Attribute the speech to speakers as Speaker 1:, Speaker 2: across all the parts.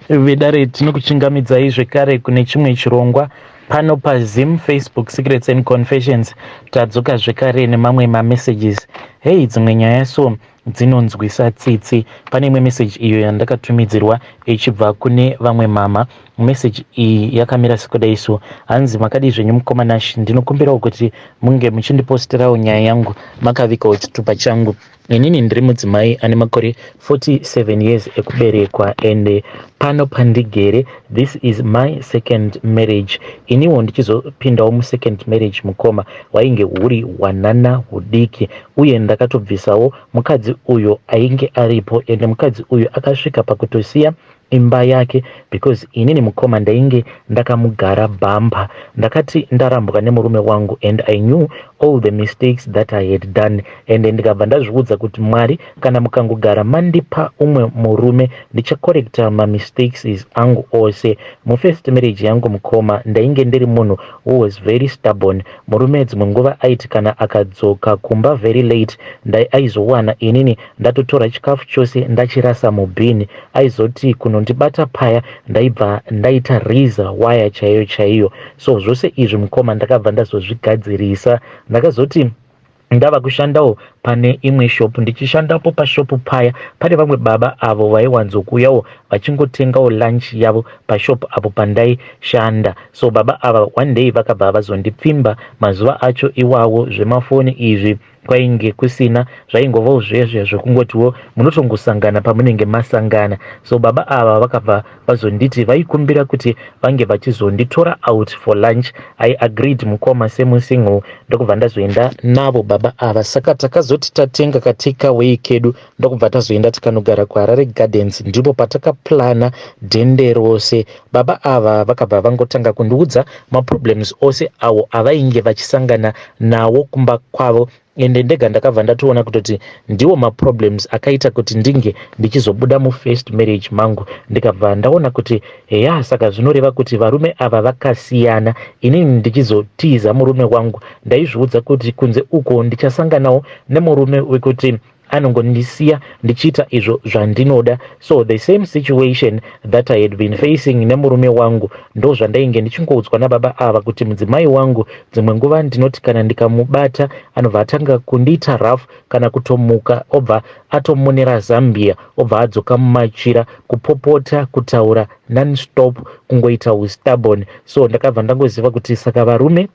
Speaker 1: Vedare tinokuchingamidzai zvekare kune chimwe chirongwa pano paZim Facebook Secrets and Confessions. Tadzoka zvekare nemamwe mamessages. Hey, dzimwe nyaya so dzinonzwisa tsitsi. Pane imwe message iyo yandakatumidzirwa ichibva kune vamwe mama. Message iyi yakamira sekudai so: hanzi makadi zvenyu mukomanashi, ndinokumbirawo kuti munge muchindiposterawo nyaya yangu makavikawo chitupa changu. Inini ndiri mudzimai ane makore 47 years ekuberekwa ende pano pandigere. This is my second marriage. Iniwo ndichizopindawo musecond marriage mukoma wainge huri hwanana hudiki, uye ndakatobvisawo mukadzi uyo ainge aripo, ende mukadzi uyo akasvika pakutosiya imba yake because inini mukoma ndainge ndakamugara bamba. Ndakati ndarambwa nemurume wangu and I knew all the mistakes that I had done, and ndikabva ndazviudza kuti Mwari, kana mukangogara mandipa umwe murume ndichakorekta mistakes angu ose. Mufirst marriage yangu mukoma ndainge ndiri munhu who was very stubborn. Murume dzimwe nguva aiti kana akadzoka kumba very late aizowana inini ndatotora chikafu chose ndachirasa mubhini, aizoti kunondibata paya ndaibva ndaita riza waya chaiyo chaiyo. So zvose izvi mukoma ndakabva ndazozvigadzirisa. Ndakazoti ndava kushandawo pane imwe shop, ndichishandapo pashopu paya pane vamwe baba avo vaiwanzokuyawo vachingotengawo lunch yavo pashop apo pandaishanda. So baba ava one day vakabva vazondipfimba. Mazuva acho iwawo zvemafoni izvi kwainge kusina, zvaingovawo zvezve zvokungotiwo munotongosangana pamunenge masangana. So baba ava vakabva vazonditi vaikumbira kuti vange vachizonditora out for lunch. I agreed mukoma semusingle, ndokubva ndazoenda navo baba ava. Saka takazoti tatenga katakeaway kedu ndokubva tazoenda tikanogara kuHarare Gardens, ndipo patakaplana dhende rose. Baba ava vakabva vangotanga kundiudza maproblems ose awo avainge vachisangana nawo kumba kwavo, ende ndega ndakabva ndatoona kutoti ndiwo maproblems akaita kuti ndinge ndichizobuda mufirst marriage mangu. Ndikabva ndaona kuti heya, saka zvinoreva kuti varume ava vakasiyana. Inini ndichizotiza murume wangu ndaizviudza kuti kunze uko ndichasanganawo nemurume wekuti anongondisiya ndichiita izvo zvandinoda. So the same situation that I had been facing nemurume wangu ndo zvandainge ndichingoudzwa nababa ava kuti mudzimai wangu dzimwe nguva ndinoti kana ndikamubata anobva atanga kundiita rough, kana kutomuka obva atomonera Zambia, obva adzoka mumachira, kupopota, kutaura non-stop, kungoita stubborn. So ndakabva ndangoziva kuti saka varume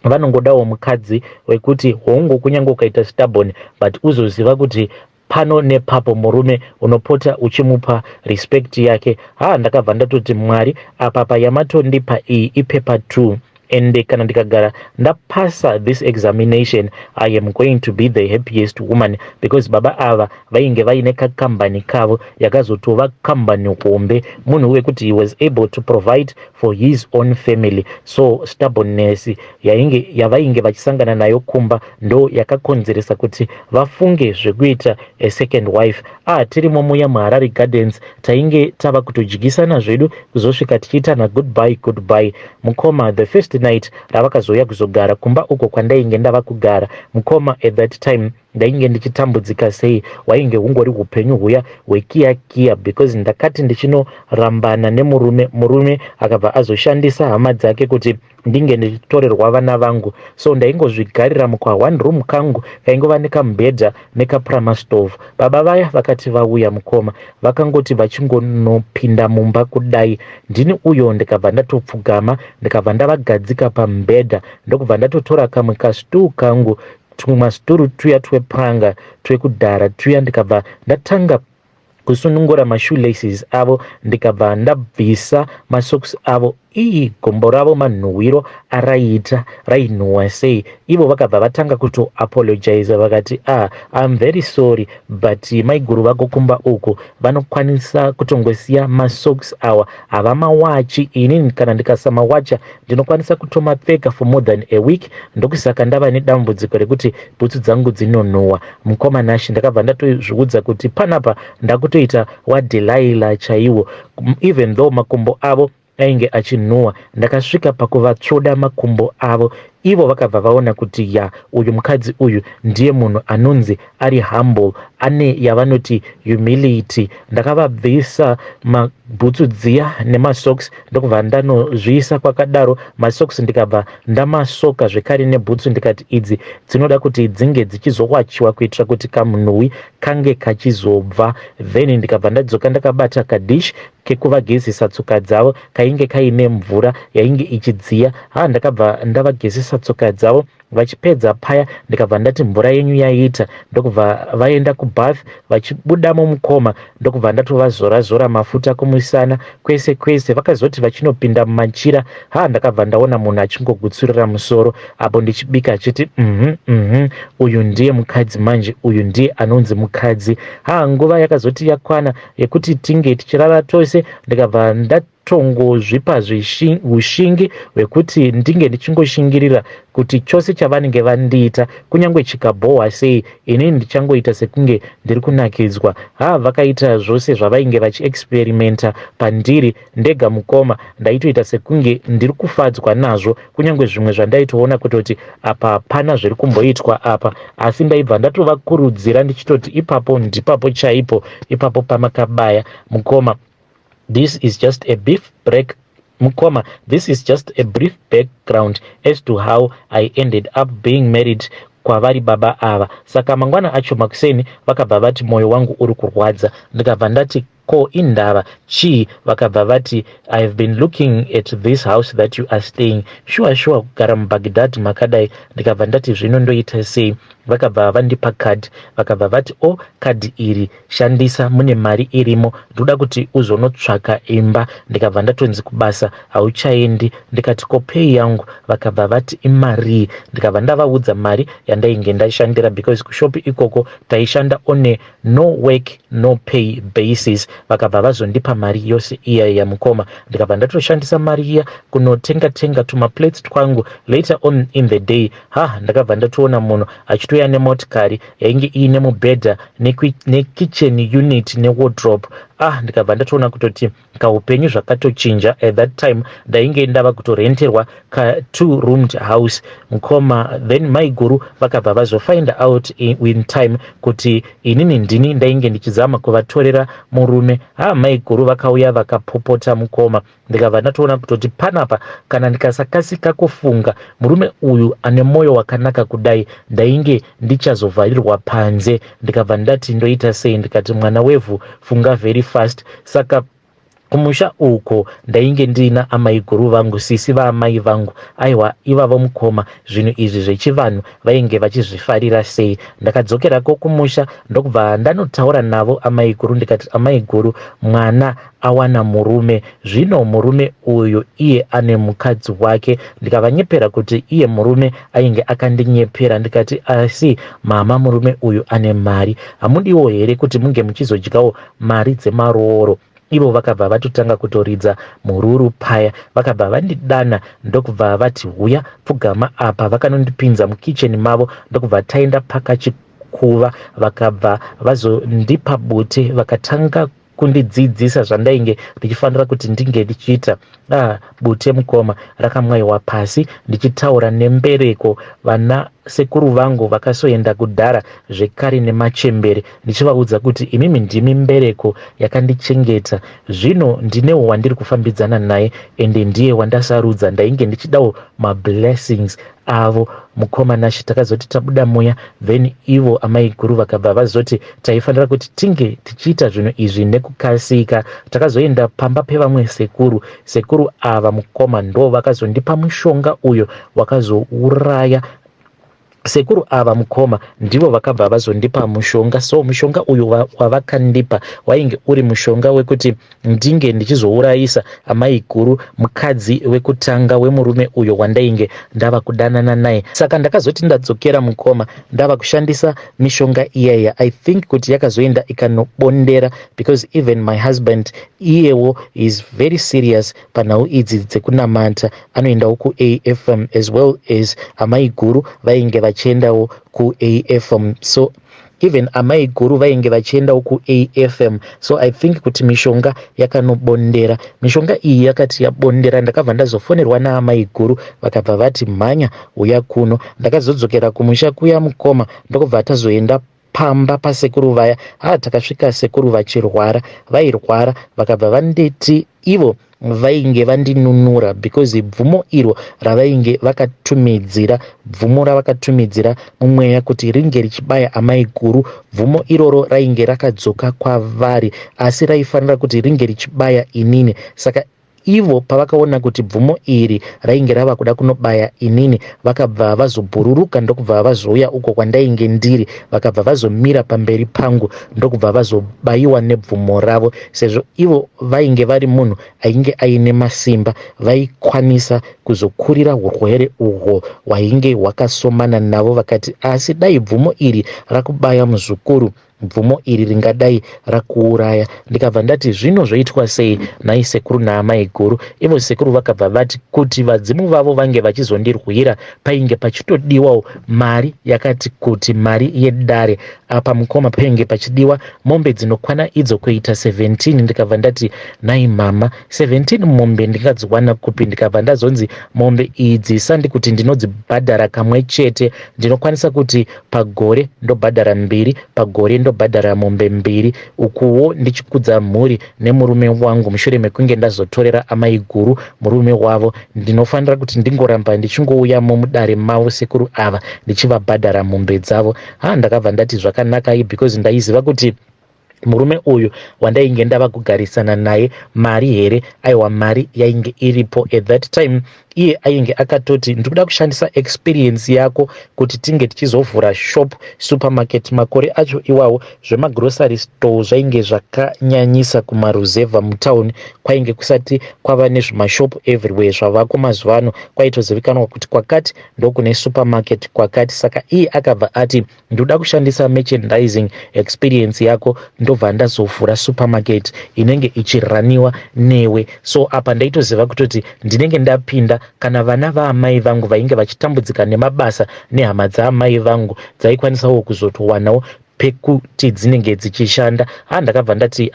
Speaker 1: vanongodawo mukadzi wekuti hongo kunyange ukaita stubborn but uzoziva kuti pano nepapo murume unopota uchimupa respect yake. Ndakabva ndatoti Mwari, apa payamatondipa iyi ipepa 2, ende kana ndikagara ndapasa this examination I am going to be the happiest woman, because baba ava vainge vaine kakambani kavo yakazotova kambani hombe, munhu wekuti he was able to provide for his own family. So stubbornness yavainge vachisangana nayo kumba ndo yakakonzeresa kuti vafunge zvekuita a second wife. Tirimo muya muHarare Gardens tainge tava kutodyisana zvedu kuzosvika tichiitana goodbye. Mukoma, the first night ravakazoya kuzogara kumba uko kwandainge ndava kugara mukoma, at that time ndainge ndichitambudzika sei, wainge hungori upenyu huya hwekiya because ndakati ndichinorambana nemurume akabva azoshandisa hama dzake kuti ndinge ndichitorerwa vana vangu. So ndaingozvigarira mukwa one room kangu kaingova nekamubhedha nekaprama stove. Baba vaya vakati vauya mukoma vakangoti vachingonopinda mumba kudai, ndini uyo ndikabva ndatopfugama, ndikabva ndavagadzika pamubhedha, ndokubva ndatotora kamwe kastuu kangu, tumasturu tuya twepuranga twekudhara tuya, ndikabva ndatanga kusunungura mashoelaces avo, ndikabva ndabvisa masocks avo. Gombo ravo manhuwiro rainhuwa sei. Ivo vakabva vatanga kuto apologize vakati I'm very sorry but maiguru vako kumba uko vanokwanisa kutongosiya masocks awa havamawachi. Inini kana ndikasamawacha ndinokwanisa kutomapfeka for more than a week, ndokusaka ndava nedambudziko rekuti bhutsu dzangu dzinonhuwa. Mukoma nashi ndakabva ndatozviudza kuti panapa ndakutoita waDelilah chaiwo, even though makumbo avo ainge achinhuwa. Ndakasvika pakuvatsvoda makumbo avo ivo vakabva vaona kuti ya uyu mukadzi uyu ndiye munhu anonzi ari humble, ane yavanoti humility. Ndakavabvisa mabhutsu dziya nemasocks ndokubva ndanozviisa kwakadaro. Masocks ndikabva ndamasoka zvekare nebhutsu ndikati idzi dzinoda kuti dzinge dzichizowachiwa kuitira kuti kamunhuwi kange kachizobva. Then ndikabva ndadzoka ndakabata kadish kekuvagezesa tsoka dzavo kainge kaine mvura yainge ichidziya. Ndakabva ndavagezesa tsoka dzavo. Vachipedza paya ndikabva ndati mvura yenyu yaita, ndokubva vaenda kubath. Vachibudamo mukoma ndokubva ndatovazora mafuta kumusana kwese kwese. Vakazoti vachinopinda mumachira, ndakabva ndaona munhu achingogutsurira musoro apo ndichibika achiti uyu ndiye mukadzi manje, uyu ndiye anonzi mukadzi. Nguva yakazoti yakwana yekuti tinge tichirara tose. Ndikabva ndatongozvipa ushingi hwekuti ndinge ndichingoshingirira kuti chose chavanenge vandiita kunyange chikabhohwa sei inini ndichangoita sekunge ndiri kunakidzwa. Vakaita zvose zvavainge vachiexperimenta pandiri ndega mukoma, ndaitoita sekunge ndiri kufadzwa nazvo, kunyange zvimwe zvandaitoona kutoti apa hapana zviri kumboitwa apa, asi ndaibva ndatovakurudzira ndichitoti ipapo ndipapo chaipo, ipapo pamakabaya mukoma. This is just a brief break. Mukoma, this is just a brief background as to how I ended up being married kwavari baba ava. Saka mangwana acho makuseni vakabva vati moyo wangu uri kurwadza. Ndikabva ndati ko indava chii? Vakabva vati I have been looking at this house that you are staying. Sure kugara muBaghdad makadai. Ndikabva ndati zvino ndoita sei? Vakabva vandipa kadhi. Vakabva vati kadhi iri shandisa, mune mari irimo, ndoda kuti uzonotsvaka imba. Ndikabva ndatonzi kubasa hauchaendi. Ndikati ko pay yangu? Vakabva vati imari. Ndikabva ndavaudza mari yandainge ndashandira because kushopi ikoko taishanda on a no work no pay basis. Vakabva vazondipa mari yose iya yamukoma. Ndikabva ndatoshandisa mari iya kunotenga tumaplates twangu. Later on in the day ndakabva ndatoona munhu achitouya nemotikari yainge iine mubhedha nekitchen unit newardrobe. Ndikabva ndatoona kutoti kaupenyu zvakatochinja. At that time ndainge ndava kutorenterwa ka 2-roomed house mukoma. Then maiguru vakabva vazofind out in time kuti inini ndini ndainge ndichizama kuvatorera murume. Maiguru vakauya vakapopota mukoma. Ndikabva ndatoona kutoti panapa kana ndikasakasika kufunga murume uyu ane moyo wakanaka kudai ndainge ndichazovharirwa panze. Ndikabva ndati ndoita sei? Ndikati mwana wevhu funga very fast. Saka kumusha uko ndainge ndina amaiguru vangu, sisi vaamai vangu. Aiwa ivavo mukoma, zvinhu izvi zvechivanhu vainge vachizvifarira sei? Ndakadzokerako kumusha ndokubva ndanotaura navo amaiguru. Ndikati amaiguru, mwana awana murume, zvino murume uyu iye ane mukadzi wake. Ndikavanyepera kuti iye murume ainge akandinyepera. Ndikati asi mama, murume uyu ane mari, hamudiwo here kuti munge muchizodyawo mari dzemarooro? Ivo vakabva vatotanga kutoridza mururu paya. Vakabva vandidana ndokubva vati huya pfugama apa. Vakanondipinza mukitchen mavo ndokubva taenda pakachikuva. Vakabva vazondipa bute vakatanga kundidzidzisa zvandainge ndichifanira kuti ndinge ndichiita. Bute mukoma rakamwaiwa pasi ndichitaura nembereko. Vana sekuru vangu vakasoenda kudhara zvekare nemachembere ndichivaudza kuti imimi ndimi mbereko yakandichengeta, zvino ndinewo wandiri kufambidzana naye ende ndiye wandasarudza. Ndainge ndichidawo mablessings avo mukoma nashi. Takazoti tabuda muya, then ivo amaiguru vakabva vazoti taifanira kuti tinge tichiita zvinhu izvi nekukasika. Takazoenda pamba pevamwe sekuru ava mukoma ndo vakazondipa mushonga uyo wakazouraya sekuru ava mukoma. Ndivo vakabva vazondipa mushonga. So mushonga uyu wavakandipa wainge uri mushonga wekuti ndinge ndichizourayisa amaiguru, mukadzi wekutanga wemurume uyo wandainge ndava kudanana naye. Saka ndakazoti ndadzokera mukoma ndava kushandisa mishonga iyaya. I think kuti yakazoenda ikanobondera because even my husband iyewo is very serious panhau idzi dzekunamata. Anoendawo kuA.F.M as well as amaiguru vainge vachiendawo kuA.F.M. So even amai guru vainge vachienda ku A.F.M. So I think kuti mishonga yakanobondera. Mishonga iyi yakati yabondera, ndakabva ndazofonerwa naamai guru vakabva vati mhanya uya kuno. Ndakazodzokera kumusha kuya mukoma, ndokubva tazoenda pamba pasekuru vaya. Takasvika sekuru vachirwara, vairwara vakabva vanditi ivo vainge vandinunura because bvumo iro ravainge vakatumidzira, bvumo ravakatumidzira mumweya kuti ringe richibaya amai guru, bvumo iroro rainge rakadzoka kwavari asi raifanira kuti ringe richibaya inini. Saka ivo pavakaona kuti bvumo iri rainge rava kuda kunobaya inini, vakabva vazobhururuka ndokubva vazouya uko kwandainge ndiri, vakabva vazomira pamberi pangu ndokubva vazobayiwa nebvumo ravo. Sezvo ivo vainge vari munhu ainge aine masimba, vaikwanisa kuzokurira urwere uhwo hwainge hwakasomana navo. Vakati asi dai bvumo iri rakubaya muzukuru, bvumo iri ringadai rakuuraya. Ndikabva ndati zvino zvoitwa sei nai sekuru naamai guru? Ivo sekuru vakabva vati kuti vadzimu vavo vange vachizondirwira painge pachitodiwawo mari yakati kuti mari yedare. Apa mukoma painge pachidiwa mombe dzinokwana idzo kuita 17. Ndikabva ndati nai mama, 17 mombe ndingadziwana kupi? Ndikabva ndazonzi mombe idzi sandikuti ndinodzibhadhara kamwe chete, ndinokwanisa kuti pagore ndobhadhara 2, pagore ndobhadhara mombe 2, ukuwo ndichikudza mhuri nemurume wangu. Mushure mekunge ndazotorera amai guru murume wavo, ndinofanira kuti ndingoramba ndichingouya mudare mavo sekuru ava ndichivabhadhara mombe dzavo. Ndakabva ndati zvakanaka because ndaiziva kuti murume uyu wandainge ndava kugarisana naye mari here, aiwa mari yainge iripo at that time. Iye ainge akatoti ndikuda kushandisa experience yako kuti tinge tichizovhura shop supermarket. Makore acho iwawo zvemagrocery store zvainge zvakanyanyisa kumaruzevha mutauni, kwainge kusati kwava nezvimashop everywhere zvavako mazuva ano. Kwaitozivikanwa kuti kwakati ndokune supermarket kwakati. Saka iye akabva ati ndikuda kushandisa merchandising experience yako ndobva ndazovhura supermarket inenge ichiraniwa newe. So apa ndaitoziva kutoti ndinenge ndapinda kana vana vaamai vangu vainge vachitambudzika nemabasa nehama dzaamai vangu dzaikwanisawo kuzotowanawo pekuti dzinenge dzichishanda. Ndakabva ndati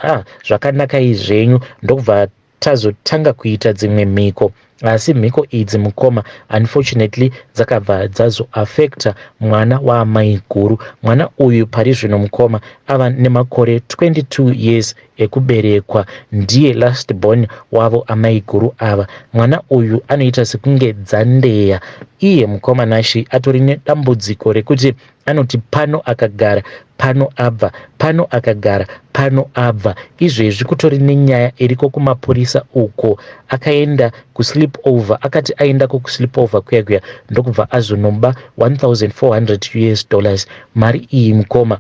Speaker 1: zvakanaka izvenyu, ndokubva tazotanga kuita dzimwe mhiko. Asi mhiko idzi mukoma unfortunately dzakabva dzazoaffecta mwana waamai guru. Mwana uyu pari zvino mukoma ava nemakore 22 years ekuberekwa, ndiye last born wavo amai guru ava. Mwana uyu anoita sekunge dzandeya. Iye mukoma nashi atori nedambudziko rekuti anoti pano akagara pano abva, pano akagara pano abva. Izvezvi kutori nenyaya iriko kumapurisa uko, akaenda kusleep over, akati aenda kusleep over kuya ndokubva azonomba $1,400. Mari iyi mukoma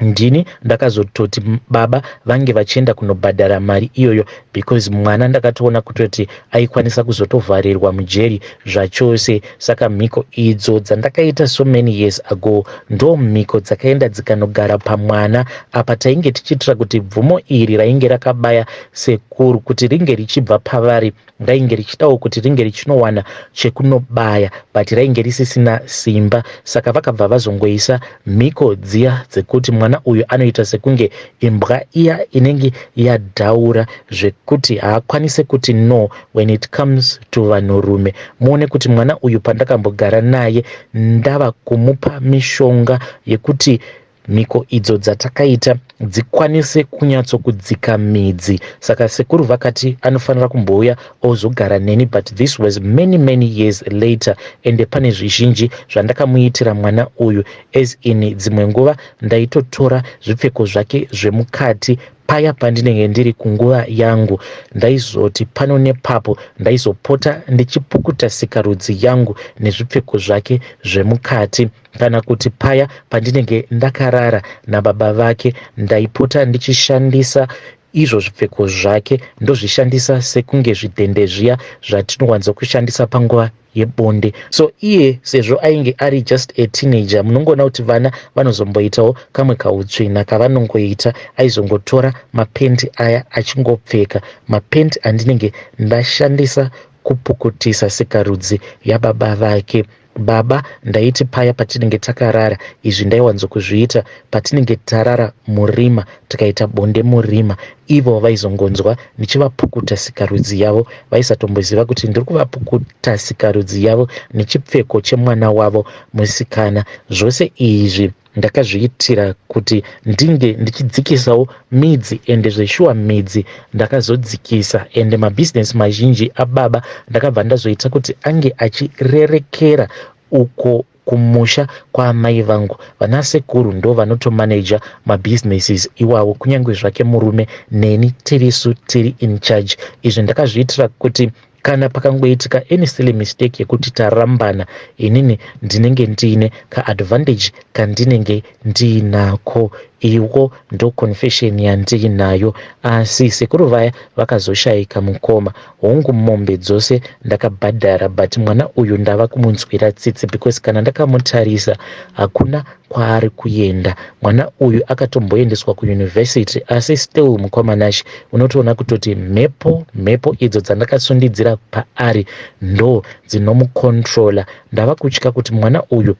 Speaker 1: ndini ndakazototi baba vange vachienda kunobhadhara mari iyoyo because mwana ndakatoona kutoti aikwanisa kuzotovharirwa mujeri zvachose. Saka mhiko idzo dzandakaita so many years ago ndo mhiko dzakaenda dzikanogara pamwana. Apa tainge tichitira kuti bvumo iri rainge rakabaya sekuru kuti ringe richibva pavari, rainge richidawo kuti ringe richinowana chekunobaya but rainge risisina simba. Saka vakabva vazongoisa mhiko dziya dzekuti mwana uyu anoita sekunge imbwa iya inenge yadhaura zvekuti haakwanise kuti no when it comes to vanhurume. Muone kuti mwana uyu pandakambogara naye ndava kumupa mishonga yekuti mhiko idzo dzatakaita dzikwanise kunyatsokudzika midzi. Saka sekuru vakati anofanira kumbouya ozogara neni, but this was many years later. Ende pane zvizhinji zvandakamuitira mwana uyu, as in dzimwe nguva ndaitotora zvipfeko zvake zvemukati paya pandinenge ndiri kunguva yangu, ndaizoti pano nepapo ndaizopota ndichipukuta sikarudzi yangu nezvipfeko zvake zvemukati. Kana kuti paya pandinenge ndakarara nababa vake ndaipota ndichishandisa izvo zvipfeko zvake, ndozvishandisa sekunge zvidhende zviya zvatinowanza kushandisa panguva yebonde. So iye sezvo ainge ari just a teenager, munongoona kuti vana vanozomboitawo kamwe kautsvina kavanongoita, aizongotora mapendi aya achingopfeka, mapendi andinenge ndashandisa kupukutisa sikarudzi yababa vake. baba ndaiti paya patinenge takarara, izvi ndaiwanzokuzviita patinenge tarara murima tikaita bonde murima. Ivo vaizongonzwa ndichivapukuta sikarudzi yavo, vaisatomboziva kuti ndiri kuvapukuta sikarudzi yavo nechipfeko chemwana wavo musikana. Zvose izvi ndakazviitira kuti ndinge ndichidzikisawo midzi, ende zveshuwa midzi ndakazodzikisa, ende mabhizinesi mazhinji ababa ndakabva ndazoita kuti ange achirerekera uko kumusha kwaamai vangu. Vanasekuru ndo vanotomaneja mabhizinesis iwawo, kunyange zvake murume neni tirisu tiri in charge. Izvi ndakazviitira kuti kana pakangoitika any silly mistake yekuti tarambana, inini ndinenge ndiine kaadvantage kandinenge ndiinako. Iwo ndo confession yandiinayo. Asi sekuru vaya vakazoshayika mukoma, hongu mombe dzose ndakabhadhara, but mwana uyu ndava kumunzwira tsitsi because kana ndakamutarisa hakuna kwaari kuenda. Mwana uyu akatomboendeswa kuuniversity, asi still mukomanashi unotoona kutoti mhepo idzo dzandakasundidzira paari ndo dzinomukontrola. Ndava kutya kuti mwana uyu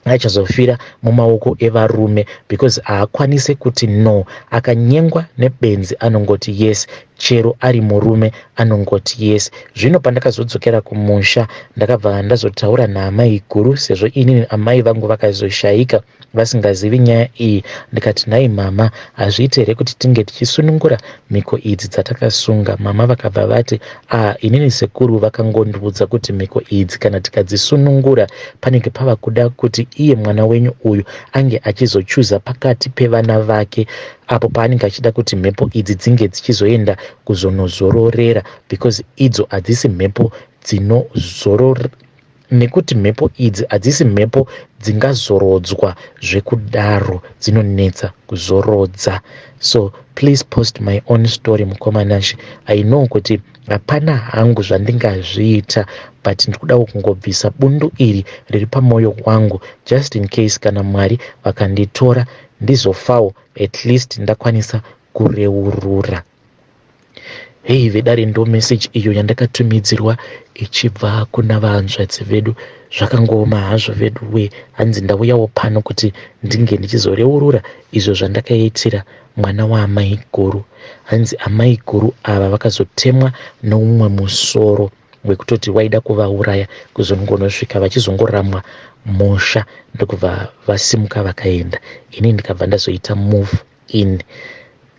Speaker 1: achazofira mumaoko evarume because haakwanise kuti no. Akanyengwa nebenzi anongoti yes, chero ari murume anongoti yes. Zvino pandakazodzokera kumusha ndakabva ndazotaura naamai guru, sezvo inini amai vangu vakazoshayika vasingazivi nyaya iyi. Ndikati nhai mama, hazviite here kuti tinge tichisunungura mhiko idzi dzatakasunga? Mama vakabva vati inini sekuru vakangondiudza kuti mhiko idzi kana tikadzisunungura panenge pava kuda kuti iye mwana wenyu uyu ange achizochuza pakati pevana vake, apo paanenge achida kuti mhepo idzi dzinge dzichizoenda kuzonozororera, because idzo hadzisi mhepo dzinozororera, nekuti mhepo idzi hadzisi mhepo dzingazorodzwa zvekudaro, dzinonetsa kuzorodza. So please post my own story mukomanashi. I know kuti hapana hangu zvandingazviita, but ndikuda kungobvisa bundu iri riri pamwoyo wangu, just in case kana Mwari vakanditora ndizofawo, at least ndakwanisa kureurura. Hei vedare ndo message iyo yandakatumidzirwa ichibva kuna vanzvadzi vedu. Zvakangoma hazvo vedu we, hanzi ndauyawo pano kuti ndinge ndichizoreurura izvo zvandakaitira mwana waamai guru. Hanzi amai guru ava vakazotemwa noumwe musoro wekutoti waida kuvauraya, kuzongonosvika vachizongoramwa musha ndokubva vasimuka vakaenda. Ini ndikabva ndazoita move in.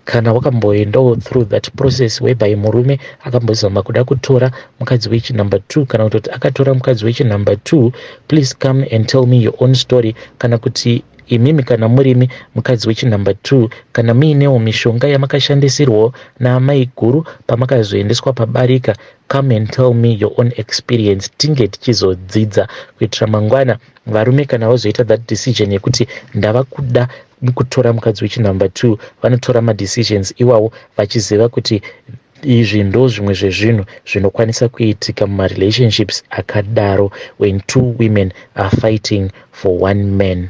Speaker 1: Kana wakamboendawo through that process whereby murume akambozama kuda kutora mukadzi wechi number 2, kana kutoti akatora mukadzi wechi number 2, please come and tell me your own story. Kana kuti imimi kana murimi mukadzi wechi number 2, kana muinewo mishonga yamakashandisirwawo naamai guru pamakazoendeswa pabarika, come and tell me your own experience. Tinge tichizodzidza kuitira mangwana varume kana vazoita that decision yekuti ndava kuda kutora mukadzi wechi number 2, vanotora madecisions iwawo vachiziva kuti izvi ndo zvimwe zvezvinhu zvinokwanisa kuitika mumarelationships akadaro, when two women are fighting for one man.